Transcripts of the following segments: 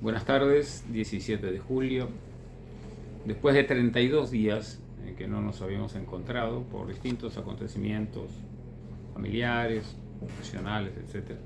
Buenas tardes, 17 de julio. Después de 32 días en que no nos habíamos encontrado por distintos acontecimientos familiares, profesionales, etc.,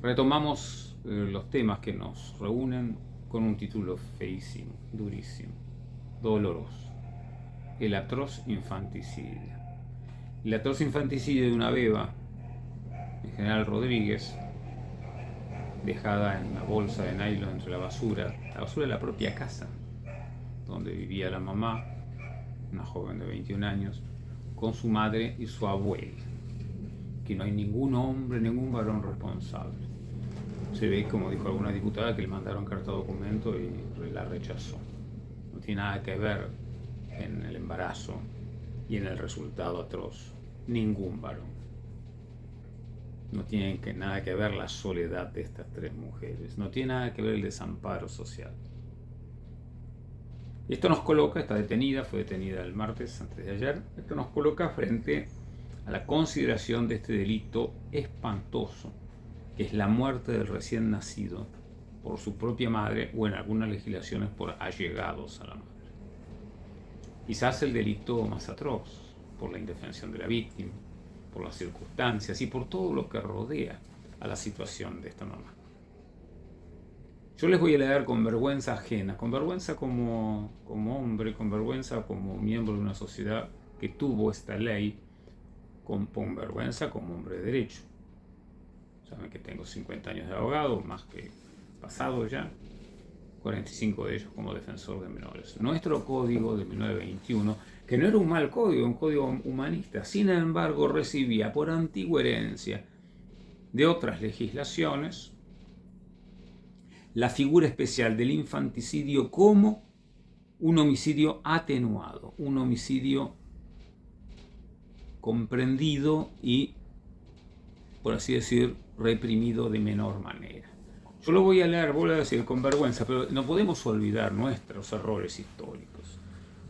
retomamos los temas que nos reúnen con un título feísimo, durísimo, doloroso: el atroz infanticidio. El atroz infanticidio de una beba, en General Rodríguez, dejada en una bolsa de nylon entre la basura de la propia casa, donde vivía la mamá, una joven de 21 años, con su madre y su abuela, que no hay ningún hombre, ningún varón responsable. Se ve, como dijo alguna diputada, que le mandaron carta documento y la rechazó. No tiene nada que ver en el embarazo y en el resultado atroz ningún varón. No tiene nada que ver la soledad de estas tres mujeres, no tiene nada que ver el desamparo social. Y esto nos coloca, está detenida, fue detenida el martes antes de ayer, esto nos coloca frente a la consideración de este delito espantoso, que es la muerte del recién nacido por su propia madre o en algunas legislaciones por allegados a la madre. Quizás el delito más atroz, por la indefensión de la víctima, por las circunstancias y por todo lo que rodea a la situación de esta mamá. Yo les voy a leer con vergüenza ajena, con vergüenza como hombre, con vergüenza como miembro de una sociedad que tuvo esta ley, con vergüenza como hombre de derecho. Saben que tengo 50 años de abogado, más que pasado ya, 45 de ellos como defensor de menores. Nuestro código de 1921, que no era un mal código, un código humanista, sin embargo recibía por antigua herencia de otras legislaciones la figura especial del infanticidio como un homicidio atenuado, un homicidio comprendido y, por así decir, reprimido de menor manera. Yo lo voy a leer, voy a decir con vergüenza, pero no podemos olvidar nuestros errores históricos.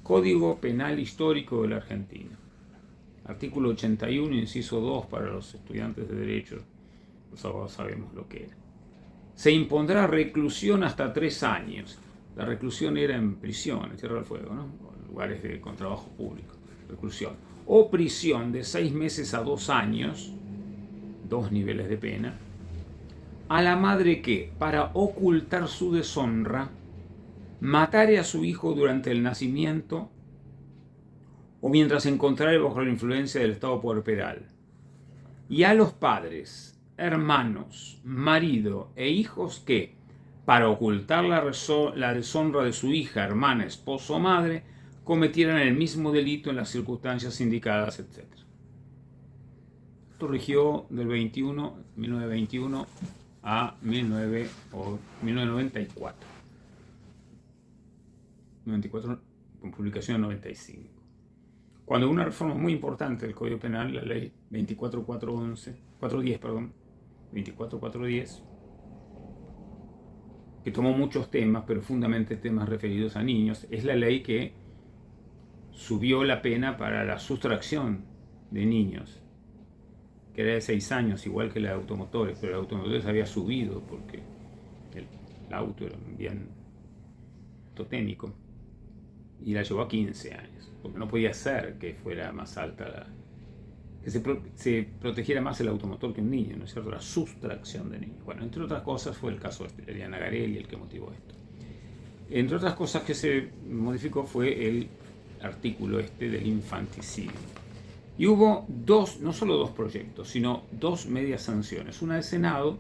Código Penal Histórico de la Argentina. Artículo 81, inciso 2, para los estudiantes de Derecho. Los abogados sabemos lo que era. Se impondrá reclusión hasta 3 años. La reclusión era en prisión, en Tierra del Fuego, ¿no? Lugares con trabajo público. Reclusión. O prisión de 6 meses a 2 años, 2 niveles de pena, a la madre que, para ocultar su deshonra, matare a su hijo durante el nacimiento o mientras se encontrare bajo la influencia del estado puerperal, y a los padres, hermanos, marido e hijos que, para ocultar la deshonra de su hija, hermana, esposo o madre, cometieran el mismo delito en las circunstancias indicadas, etc. Esto rigió del 1921 a 1994. 94, con publicación en 95. Cuando una reforma muy importante del Código Penal, la ley 24410, que tomó muchos temas, pero fundamentalmente temas referidos a niños, es la ley que subió la pena para la sustracción de niños, que era de 6 años, igual que la de automotores, pero la de automotores había subido porque el auto era un bien totémico, y la llevó a 15 años, porque no podía ser que fuera más alta que se protegiera más el automotor que un niño, ¿no es cierto? La sustracción de niños. Bueno, entre otras cosas fue el caso de Eliana Garelli el que motivó esto. Entre otras cosas que se modificó fue el artículo del infanticidio. Y hubo no solo dos proyectos, sino 2 medias sanciones. Una del Senado,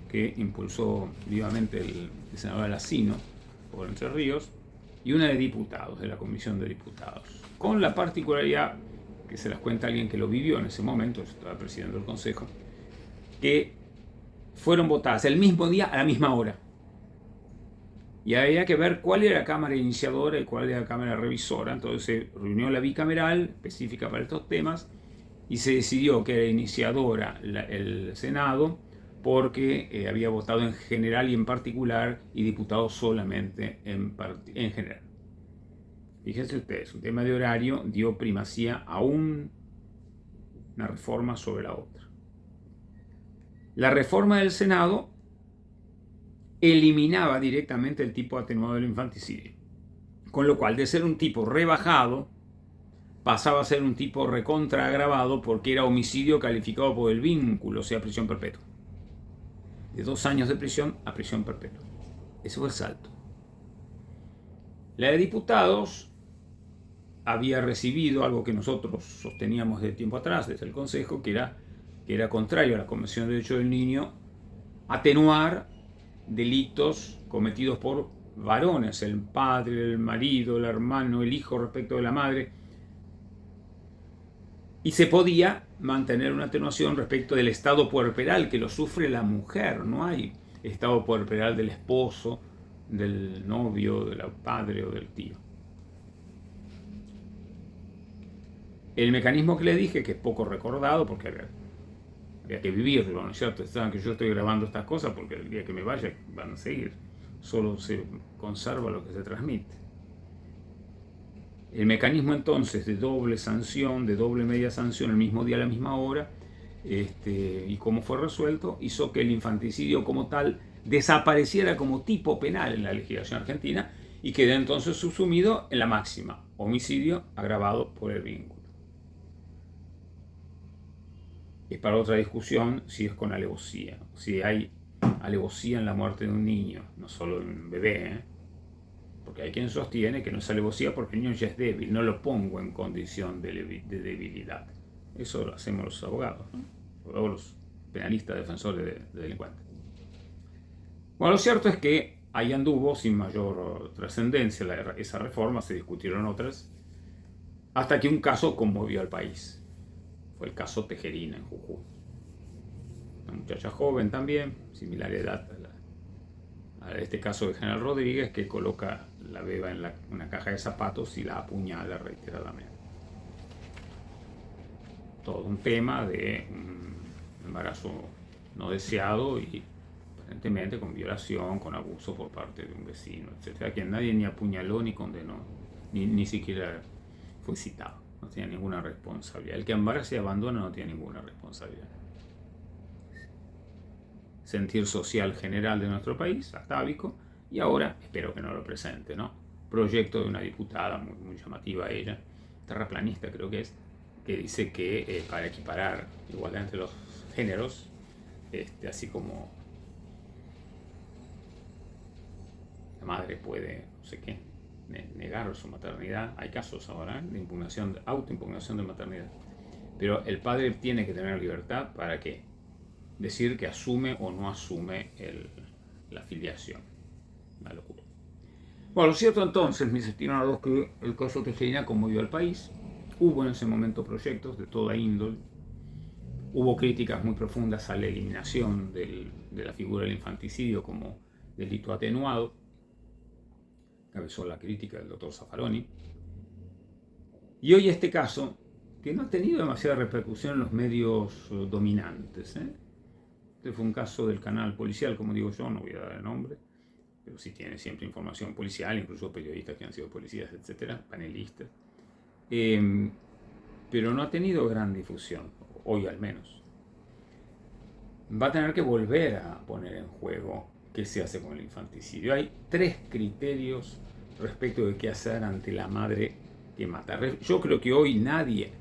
que impulsó vivamente el senador Alacino por Entre Ríos, y una de diputados, de la Comisión de Diputados. Con la particularidad, que se las cuenta alguien que lo vivió en ese momento, yo estaba presidiendo el Consejo, que fueron votadas el mismo día a la misma hora. Y había que ver cuál era la Cámara iniciadora y cuál era la Cámara revisora. Entonces se reunió la bicameral específica para estos temas y se decidió que era iniciadora el Senado porque había votado en general y en particular y diputados solamente en general. Fíjense ustedes, un tema de horario dio primacía a una reforma sobre la otra. La reforma del Senado eliminaba directamente el tipo atenuado del infanticidio. Con lo cual, de ser un tipo rebajado, pasaba a ser un tipo recontra agravado porque era homicidio calificado por el vínculo, o sea, prisión perpetua. De 2 años de prisión a prisión perpetua. Ese fue el salto. La de diputados había recibido algo que nosotros sosteníamos de tiempo atrás desde el Consejo, que era contrario a la Convención de Derechos del Niño, atenuar delitos cometidos por varones, el padre, el marido, el hermano, el hijo respecto de la madre, y se podía mantener una atenuación respecto del estado puerperal que lo sufre la mujer. No hay estado puerperal del esposo, del novio, del padre o del tío. El mecanismo que le dije, que es poco recordado porque había que vivirlo, ¿no es cierto? Saben que yo estoy grabando estas cosas porque el día que me vaya van a seguir. Solo se conserva lo que se transmite. El mecanismo entonces de doble sanción, de doble media sanción, el mismo día a la misma hora, y cómo fue resuelto, hizo que el infanticidio como tal desapareciera como tipo penal en la legislación argentina y quedó entonces subsumido en la máxima: homicidio agravado por el vínculo. Es para otra discusión si es con alevosía, si hay alevosía en la muerte de un niño, no solo de un bebé, porque hay quien sostiene que no es alevosía porque el niño ya es débil, no lo pongo en condición de debilidad. Eso lo hacemos los abogados, ¿no? O los penalistas defensores de delincuentes. Bueno, lo cierto es que ahí anduvo sin mayor trascendencia esa reforma, se discutieron otras, hasta que un caso conmovió al país. Fue el caso Tejerina en Jujuy. Una muchacha joven también, similar edad a este caso de General Rodríguez, que coloca la beba en una caja de zapatos y la apuñala reiteradamente. Todo un tema de un embarazo no deseado y aparentemente con violación, con abuso por parte de un vecino, etc. Que nadie ni apuñaló ni condenó, ni siquiera fue citado. No tiene ninguna responsabilidad. El que embaraza y abandona no tiene ninguna responsabilidad. Sentir social general de nuestro país, atávico, y ahora espero que no lo presente, ¿no? Proyecto de una diputada muy llamativa ella, terraplanista creo que es, que dice que para equiparar igualdad entre los géneros, así como la madre puede, no sé qué, negar su maternidad, hay casos ahora de impugnación, autoimpugnación de maternidad, pero el padre tiene que tener libertad para que decir que asume o no asume la filiación. Una locura. Bueno, lo cierto entonces, mis estimados, que el caso Tejerina conmovió al país. Hubo en ese momento proyectos de toda índole. Hubo críticas muy profundas a la eliminación de la figura del infanticidio como delito atenuado. Cabezó la crítica del doctor Zaffaroni. Y hoy este caso, que no ha tenido demasiada repercusión en los medios dominantes, Este fue un caso del canal policial, como digo yo, no voy a dar el nombre, pero sí tiene siempre información policial, incluso periodistas que han sido policías, etcétera, panelistas. Pero no ha tenido gran difusión, hoy al menos. Va a tener que volver a poner en juego qué se hace con el infanticidio. Hay 3 criterios respecto de qué hacer ante la madre que mata. Yo creo que hoy nadie,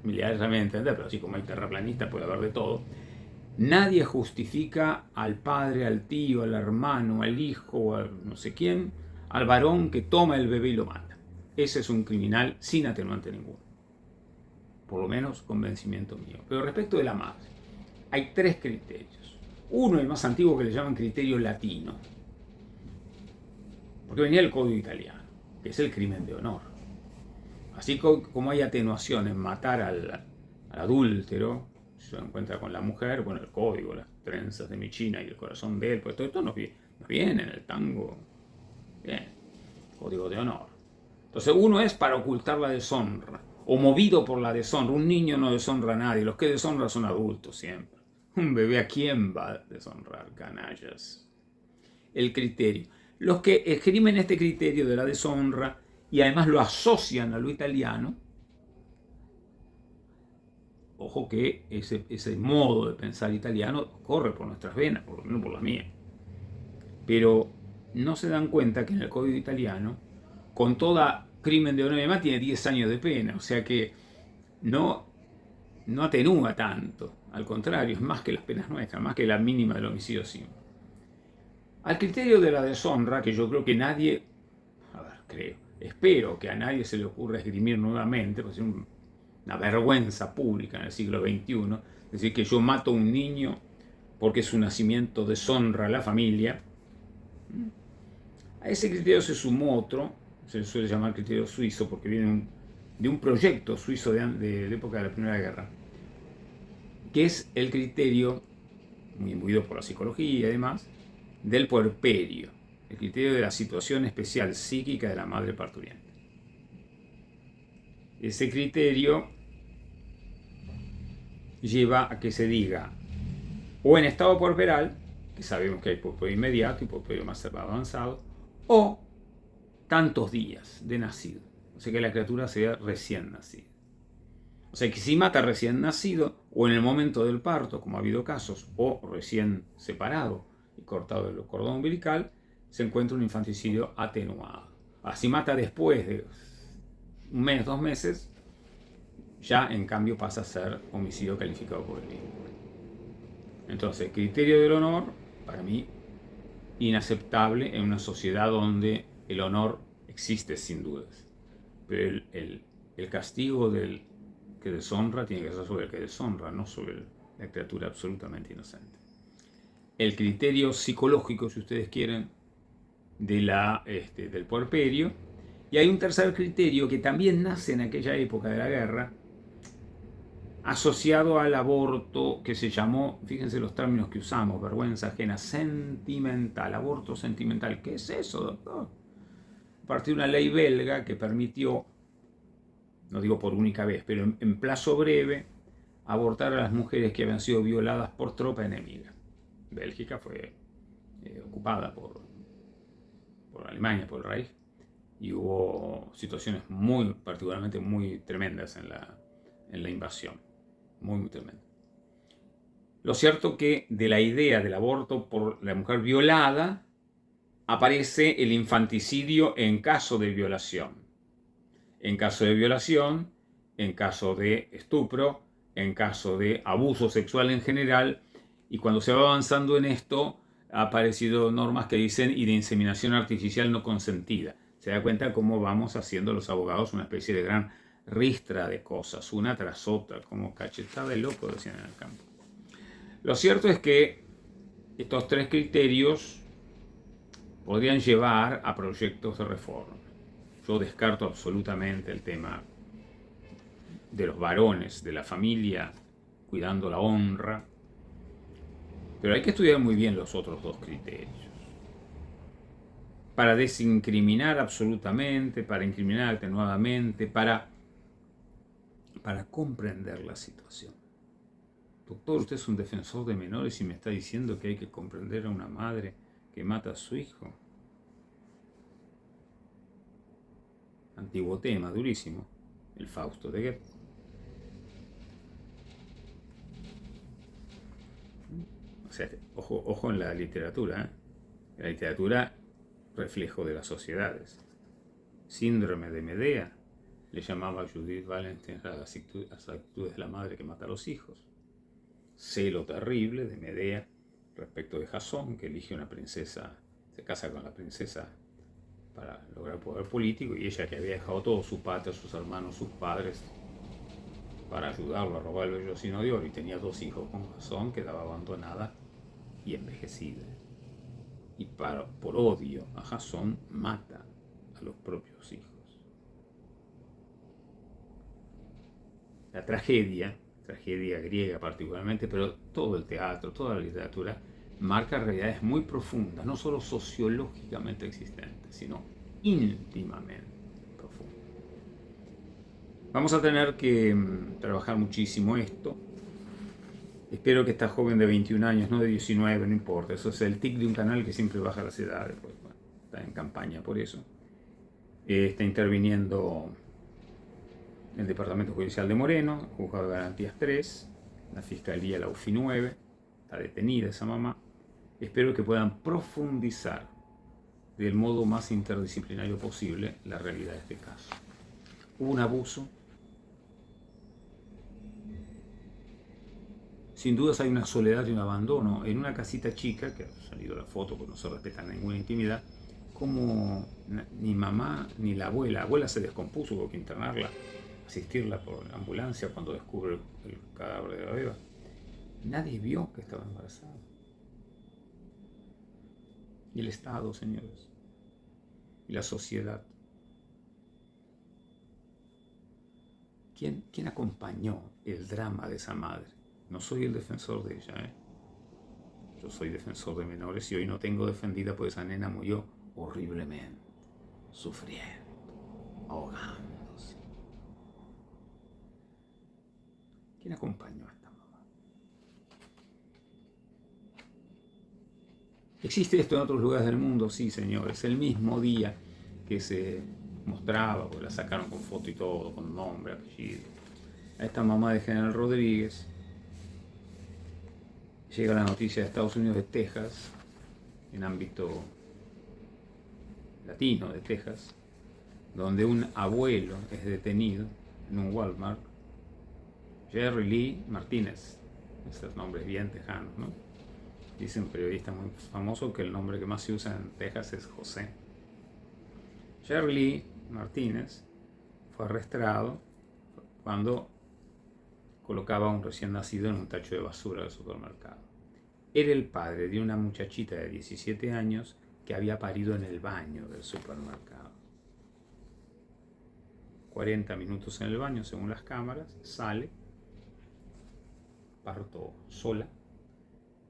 militares también entender, pero así como hay terraplanistas puede haber de todo, nadie justifica al padre, al tío, al hermano, al hijo, a no sé quién, al varón que toma el bebé y lo mata. Ese es un criminal sin atenuante ninguno. Por lo menos convencimiento mío. Pero respecto de la madre, hay 3 criterios. Uno, el más antiguo, que le llaman criterio latino, porque venía del código italiano, que es el crimen de honor. Así como hay atenuación en matar al adúltero, se encuentra con la mujer, bueno, el código, las trenzas de mi China y el corazón de él, pues todo esto nos viene en el tango, bien, código de honor. Entonces uno es para ocultar la deshonra, o movido por la deshonra. Un niño no deshonra a nadie, los que deshonran son adultos siempre. Un bebé, ¿a quién va a deshonrar, canallas? El criterio. Los que esgrimen este criterio de la deshonra y además lo asocian a lo italiano, ojo que ese modo de pensar italiano corre por nuestras venas, por lo menos por la mía. pero no se dan cuenta que en el Código italiano, con toda crimen de honor y demás, tiene 10 años de pena, o sea que no, no atenúa tanto, al contrario, es más que las penas nuestras, más que la mínima del homicidio simple. Al criterio de la deshonra, que yo creo que nadie, espero que a nadie se le ocurra esgrimir nuevamente, pues es una vergüenza pública en el siglo XXI, decir que yo mato a un niño porque su nacimiento deshonra a la familia. A ese criterio se sumó otro, se le suele llamar criterio suizo porque viene de un proyecto suizo de la época de la Primera Guerra, que es el criterio, muy imbuido por la psicología y demás, del puerperio, el criterio de la situación especial psíquica de la madre parturienta. Ese criterio lleva a que se diga, o en estado puerperal, que sabemos que hay puerperio inmediato y puerperio más avanzado, o tantos días de nacido, o sea que la criatura sea recién nacida. O sea que si mata recién nacido, o en el momento del parto, como ha habido casos, o recién separado y cortado el cordón umbilical, se encuentra un infanticidio atenuado. Si mata después de un mes, 2 meses, ya en cambio pasa a ser homicidio calificado por el mismo. Entonces, el criterio del honor, para mí, inaceptable en una sociedad donde el honor existe sin dudas. Pero el castigo del que deshonra tiene que ser sobre el que deshonra, no sobre la criatura absolutamente inocente. El criterio psicológico, si ustedes quieren, del puerperio. Y hay un tercer criterio que también nace en aquella época de la guerra, asociado al aborto, que se llamó, fíjense los términos que usamos, vergüenza ajena, sentimental, aborto sentimental. ¿Qué es eso, doctor? A partir de una ley belga que permitió, no digo por única vez, pero en plazo breve, abortar a las mujeres que habían sido violadas por tropa enemiga. Bélgica fue ocupada por Alemania, por el Reich, y hubo situaciones particularmente muy tremendas en la invasión, muy tremenda. Lo cierto que de la idea del aborto por la mujer violada aparece el infanticidio en caso de violación. En caso de violación, en caso de estupro, en caso de abuso sexual en general, y cuando se va avanzando en esto, ha aparecido normas que dicen y de inseminación artificial no consentida. Se da cuenta cómo vamos haciendo los abogados una especie de gran ristra de cosas, una tras otra, como cachetada de loco, decían en el campo. Lo cierto es que estos 3 criterios podrían llevar a proyectos de reforma. Yo descarto absolutamente el tema de los varones, de la familia, cuidando la honra, pero hay que estudiar muy bien los otros 2 criterios. Para desincriminar absolutamente, para incriminar atenuadamente, para comprender la situación. Doctor, usted es un defensor de menores y me está diciendo que hay que comprender a una madre que mata a su hijo. Antiguo tema, durísimo, el Fausto de Goethe. O sea, ojo en la literatura, ¿eh? La literatura, reflejo de las sociedades. Síndrome de Medea, le llamaba a Judith Valentine a las actitudes de la madre que mata a los hijos. Celo terrible de Medea respecto de Jasón, que elige una princesa, se casa con la princesa para lograr poder político, y ella, que había dejado todo, su patria, sus hermanos, sus padres, para ayudarlo a robar el vellocino de oro, y tenía 2 hijos con Jasón, quedaba abandonada y envejecida. Y por odio a Jasón mata a los propios hijos. La tragedia griega particularmente, pero todo el teatro, toda la literatura, marca realidades muy profundas, no solo sociológicamente existentes, sino íntimamente profundas. Vamos a tener que trabajar muchísimo esto. Espero que esta joven de 21 años, no de 19, no importa, eso es el tic de un canal que siempre baja las edades, pues, bueno, está en campaña por eso. Está interviniendo el Departamento Judicial de Moreno, el Juzgado de Garantías 3, la Fiscalía, la UFI 9, está detenida esa mamá, espero que puedan profundizar del modo más interdisciplinario posible la realidad de este caso. Hubo un abuso. Sin dudas hay una soledad y un abandono. En una casita chica, que ha salido la foto porque no se respeta ninguna intimidad, como ni mamá ni la abuela se descompuso, hubo que internarla, asistirla por ambulancia cuando descubre el cadáver de la beba. Nadie vio que estaba embarazada. Y el Estado, señores, y la sociedad. ¿Quién acompañó el drama de esa madre? No soy el defensor de ella, Yo soy defensor de menores y hoy no tengo defendida porque esa nena murió horriblemente, sufriendo, ahogándose. ¿Quién acompañó a esta mamá? ¿Existe esto en otros lugares del mundo? Sí, señores. El mismo día que se mostraba, porque la sacaron con foto y todo, con nombre, apellido, a esta mamá de General Rodríguez, llega la noticia de Estados Unidos, de Texas, en ámbito latino de Texas, donde un abuelo es detenido en un Walmart, Jerry Lee Martínez, esos nombres bien tejanos, ¿no? Dice un periodista muy famoso que el nombre que más se usa en Texas es José. Jerry Lee Martínez fue arrestado cuando colocaba a un recién nacido en un tacho de basura del supermercado. Era el padre de una muchachita de 17 años que había parido en el baño del supermercado. 40 minutos en el baño, según las cámaras, sale, parto sola,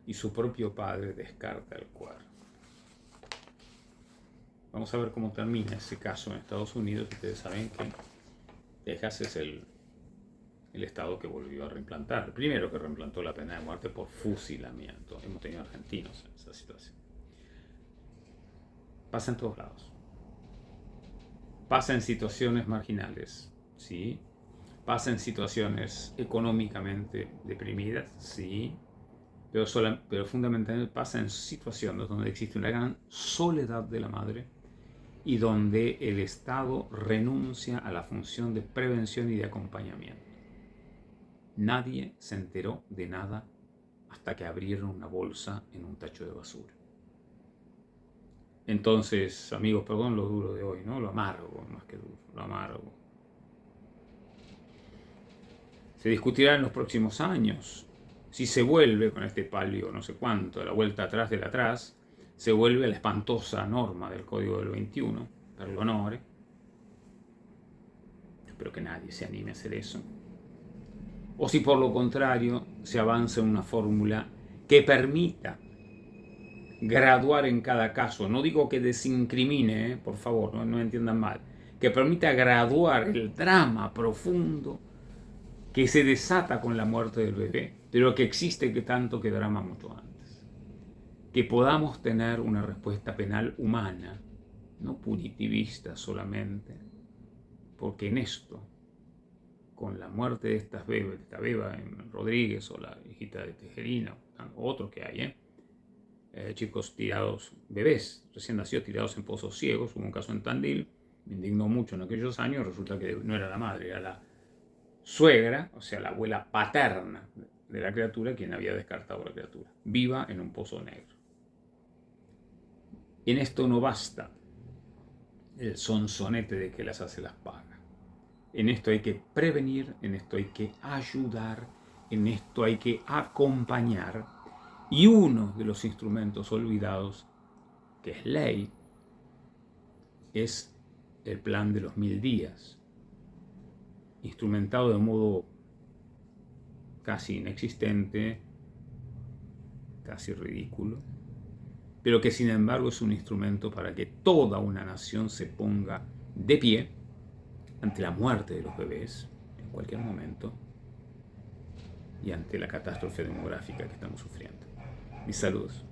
y su propio padre descarta el cuerpo. Vamos a ver cómo termina ese caso en Estados Unidos. Ustedes saben que Texas es el estado que volvió a reimplantar, el primero que reimplantó la pena de muerte por fusilamiento. Hemos tenido argentinos en esa situación. Pasa en todos lados. Pasa en situaciones marginales, ¿sí? Pasa en situaciones económicamente deprimidas, sí. Pero fundamentalmente pasa en situaciones donde existe una gran soledad de la madre y donde el Estado renuncia a la función de prevención y de acompañamiento. Nadie se enteró de nada hasta que abrieron una bolsa en un tacho de basura. Entonces, amigos, perdón lo duro de hoy, ¿no? Lo amargo, más que duro, lo amargo. Se discutirá en los próximos años si se vuelve con este palio no sé cuánto, de la vuelta atrás del atrás, se vuelve a la espantosa norma del Código del 21, per l'onore. Espero que nadie se anime a hacer eso. O si por lo contrario se avanza en una fórmula que permita graduar en cada caso, no digo que desincrimine, por favor, no entiendan mal, que permita graduar el drama profundo que se desata con la muerte del bebé, pero que existe que tanto que drama mucho antes. Que podamos tener una respuesta penal humana, no punitivista solamente, porque en esto, con la muerte de esta beba en Rodríguez o la hijita de Tejerina, o otros que hay, chicos tirados, bebés recién nacidos tirados en pozos ciegos. Hubo un caso en Tandil, me indignó mucho en aquellos años, resulta que no era la madre, era la suegra, o sea, la abuela paterna de la criatura, quien había descartado a la criatura, viva en un pozo negro. En esto no basta el sonsonete de que las hace las paga. En esto hay que prevenir, en esto hay que ayudar, en esto hay que acompañar. Y uno de los instrumentos olvidados, que es ley, es el plan de los 1000 días, instrumentado de modo casi inexistente, casi ridículo, pero que sin embargo es un instrumento para que toda una nación se ponga de pie ante la muerte de los bebés en cualquier momento y ante la catástrofe demográfica que estamos sufriendo. Mis saludos.